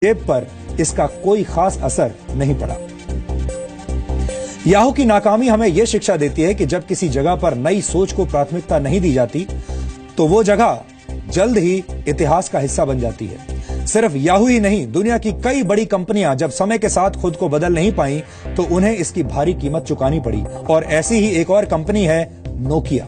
जेब पर इसका कोई खास असर नहीं पड़ा। याहू की नाकामी हमें यह शिक्षा देती है कि जब किसी जगह पर नई सोच को प्राथमिकता नहीं दी जाती तो वो जगह जल्द ही इतिहास का हिस्सा बन जाती है। सिर्फ याहू ही नहीं, दुनिया की कई बड़ी कंपनियां जब समय के साथ खुद को बदल नहीं पाई तो उन्हें इसकी भारी कीमत चुकानी पड़ी। और ऐसी ही एक और कंपनी है नोकिया।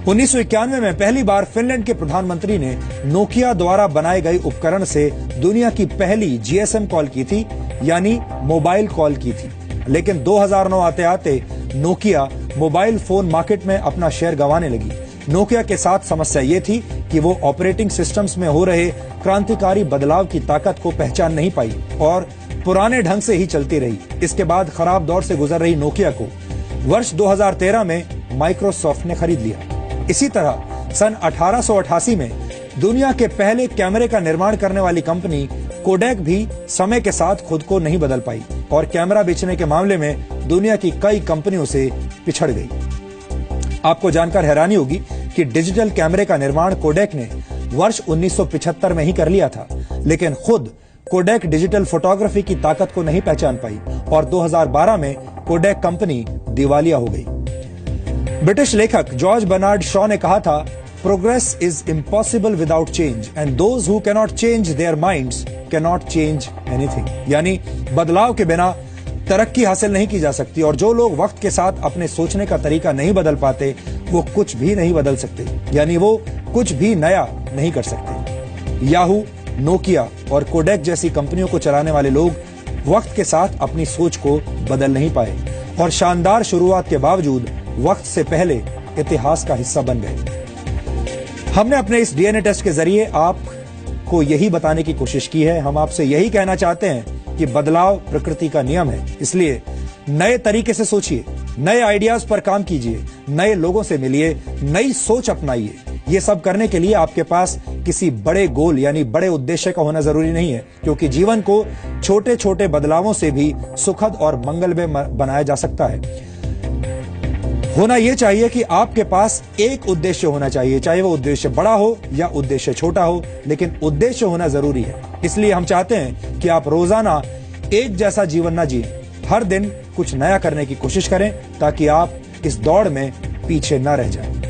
1991 में पहली बार फिनलैंड के प्रधानमंत्री ने नोकिया द्वारा बनाए गए उपकरण से दुनिया की पहली जीएसएम कॉल की थी, यानी मोबाइल कॉल की थी। लेकिन 2009 आते आते नोकिया मोबाइल फोन मार्केट में अपना शेयर गंवाने लगी। नोकिया के साथ समस्या ये थी कि वो ऑपरेटिंग सिस्टम्स में हो रहे क्रांतिकारी बदलाव की ताकत को पहचान नहीं पाई और पुराने ढंग से ही चलती रही। इसके बाद खराब दौर से गुजर रही नोकिया को वर्ष 2013 में माइक्रोसॉफ्ट ने खरीद लिया। इसी तरह सन 1888 में दुनिया के पहले कैमरे का निर्माण करने वाली कंपनी कोडैक भी समय के साथ खुद को नहीं बदल पाई और कैमरा बेचने के मामले में दुनिया की कई कंपनियों से पिछड़ गई। आपको जानकर हैरानी होगी कि डिजिटल कैमरे का निर्माण कोडैक ने वर्ष 1975 में ही कर लिया था, लेकिन खुद कोडैक डिजिटल फोटोग्राफी की ताकत को नहीं पहचान पाई और 2012 में कोडैक कंपनी दिवालिया हो गई। ब्रिटिश लेखक जॉर्ज बर्नार्ड शॉ ने कहा था, progress is impossible without change and those who cannot change their minds cannot change anything. यानी बदलाव के बिना तरक्की हासिल नहीं की जा सकती और जो लोग वक्त के साथ अपने सोचने का तरीका नहीं बदल पाते वो कुछ भी नहीं बदल सकते, यानी वो कुछ भी नया नहीं कर सकते। याहू, नोकिया और कोडैक जैसी कंपनियों को चलाने वाले लोग वक्त के साथ अपनी सोच को बदल नहीं पाए और शानदार शुरुआत के बावजूद वक्त से पहले इतिहास का हिस्सा बन गए। हमने अपने इस डीएनए टेस्ट के जरिए आपको यही बताने की कोशिश की है। हम आपसे यही कहना चाहते हैं कि बदलाव प्रकृति का नियम है, इसलिए नए तरीके से सोचिए, नए आइडियाज पर काम कीजिए, नए लोगों से मिलिए, नई सोच अपनाइए। ये सब करने के लिए आपके पास किसी बड़े गोल यानी बड़े उद्देश्य का होना जरूरी नहीं है, क्योंकि जीवन को छोटे छोटे बदलावों से भी सुखद और मंगलमय बनाया जा सकता है। होना यह चाहिए कि आपके पास एक उद्देश्य होना चाहिए, चाहे वो उद्देश्य बड़ा हो या उद्देश्य छोटा हो, लेकिन उद्देश्य होना जरूरी है। इसलिए हम चाहते हैं कि आप रोजाना एक जैसा जीवन ना जिएं, हर दिन कुछ नया करने की कोशिश करें ताकि आप इस दौड़ में पीछे न रह जाएं।